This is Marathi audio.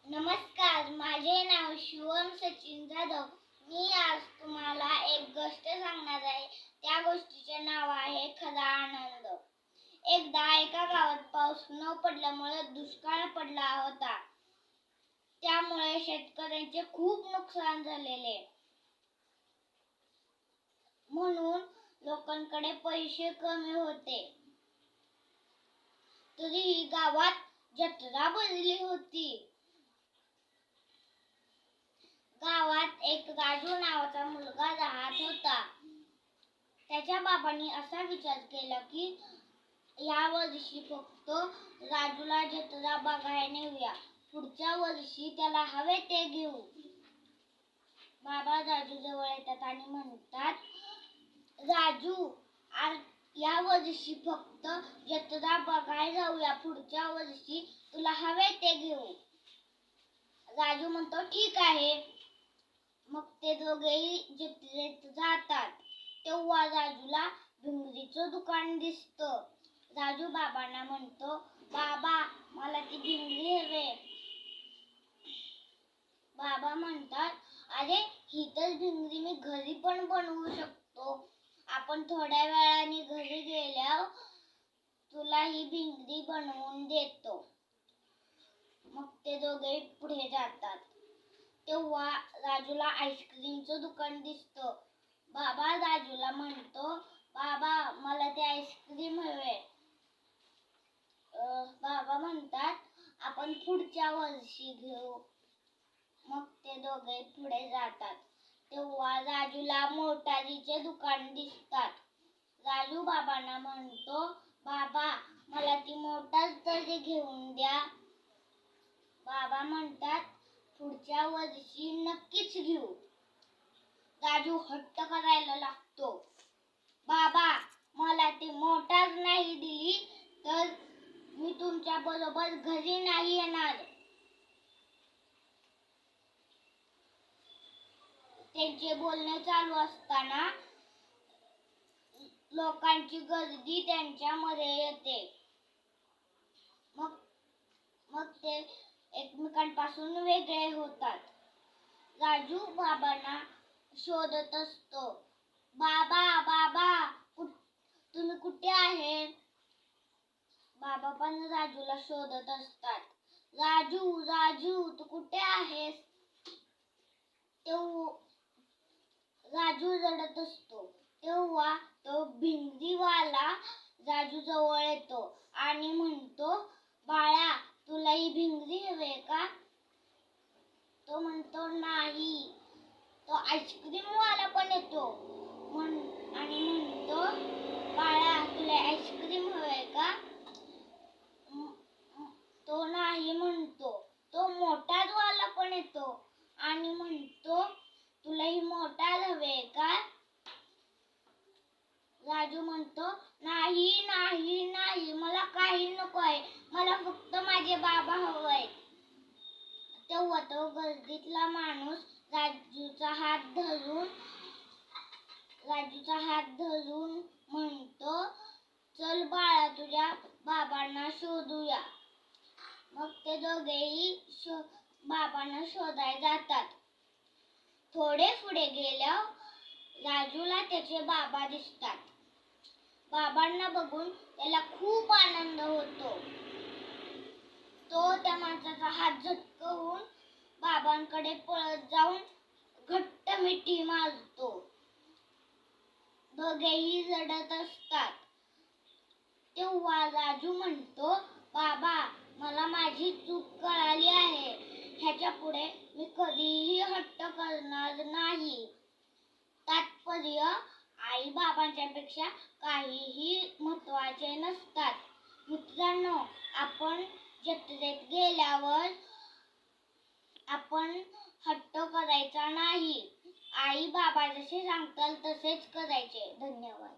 नमस्कार, माझे नाव शिवम सचिन जाधव. मी आज तुम्हाला एक गोष्ट सांगणार आहे. त्या गोष्टीचे नाव आहे खरा आनंद. एकदा एका गावात पाऊस न पडल्यामुळे दुष्काळ पडला होता. त्यामुळे शेतकऱ्यांचे खूप नुकसान झालेले. म्हणून लोकांकडे पैसे कमी होते. तरीही गावात जत्रा भरली होती. गावात एक राजू नावाचा मुलगा राहत होता. त्याच्या बाबांनी असा विचार केला की या वर्षी फक्त राजूला जत्रा बघायला नेऊया, पुढच्या वर्षी त्याला हवे ते घेऊ. बाबा राजू जवळ येतात आणि म्हणतात, राजू, या वर्षी फक्त जत्रा बघायला जाऊया, पुढच्या वर्षी तुला हवे ते घेऊ. राजू म्हणतो, ठीक आहे. मग ते दोघेही जत्रेत जातात. तेव्हा राजूला भिंगरीचं दुकान दिसतं. राजू बाबांना म्हणतो, बाबा, मला ती भिंगरी हवे. बाबा म्हणतात, अरे, ही तर भिंगरी मी घरी पण बनवू शकतो. आपण थोड्या वेळाने घरी गेल्यावर तुला ही भिंगरी बनवून देतो. मग ते दोघे पुढे जातात. तेव्हा राजूला आईस्क्रीमचं दुकान दिसतं. बाबा राजूला म्हणतो, बाबा, मला ते आईस्क्रीम हवे. बाबा म्हणतात, आपण पुढच्या वर्षी घेऊ. मग ते दोघे पुढे जातात. तेव्हा राजूला मोटारीचे दुकान दिसतात. राजू बाबांना म्हणतो, बाबा, मला ती मोटार तरी घेऊन द्या. बाबा म्हणतात, पुढच्या वर्षी नक्कीच घेऊ. राजू हट्ट करायला लागतो, बाबा, मला ती मोटार नाही दिली तर मी तुमच्या बरोबर घरी नाही येणार. त्यांचे बोलणे चालू असताना लोकांची गर्दी त्यांच्यामध्ये येते. मग ते एकमेकांपासून वेगळे होतात. राजू बाबांना शोधत असतो, बाबा, बाबा, तुम्ही कुठे आहे? बाबा पण राजूला शोधत असतात. राजू, राजू, तू कुठे आहेस? राजू रडत असतो. तेव्हा तो भिंगरीवाला राजू जवळ येतो आणि म्हणतो, बाळा, तुला ही भिंगरी हवी का? तो म्हणतो, नाही. तो आईस्क्रीमवाला पण येतो आणि म्हणतो, बाळा, तुला आईस्क्रीम हवे का? तो नाही म्हणतो. तो मोटारवाला पण येतो आणि म्हणतो, तुला ही मोटार हवे का? राजू म्हणतो, नाही, नाही, नाही, मला काही नको आहे. मला फक्त माझे बाबा हवंय. तेव्हा तो गर्दीतला माणूस राजूचा हात धरून म्हणतो, चल बाळा, तुझ्या बाबांना शोधूया. मग ते दोघेही बाबांना शोधायला जातात. थोडे पुढे गेल्यावर राजूला त्याचे बाबा दिसतात. बाबांना बघून त्याला खूप आनंद होतो. तो त्या माणसाचा हात झटकवून बाबांकडे पळत जाऊन घट्ट मिठी मारतो. दोघेही रडत असतात. तेव्हा राजू म्हणतो, बाबा, मला माझी चूक कळाली आहे. ह्याच्या पुढे मी कधीही हट्ट करणार नाही. तात्पर्य, आई बाबांच्या पेक्षा काहीही महत्त्वाचे नसतात. मित्रांनो, आपण जत्रेत गेल्यावर आपण हट्ट करायचा नाही. आई बाबा जसे सांगतात तसेच करायचे. धन्यवाद.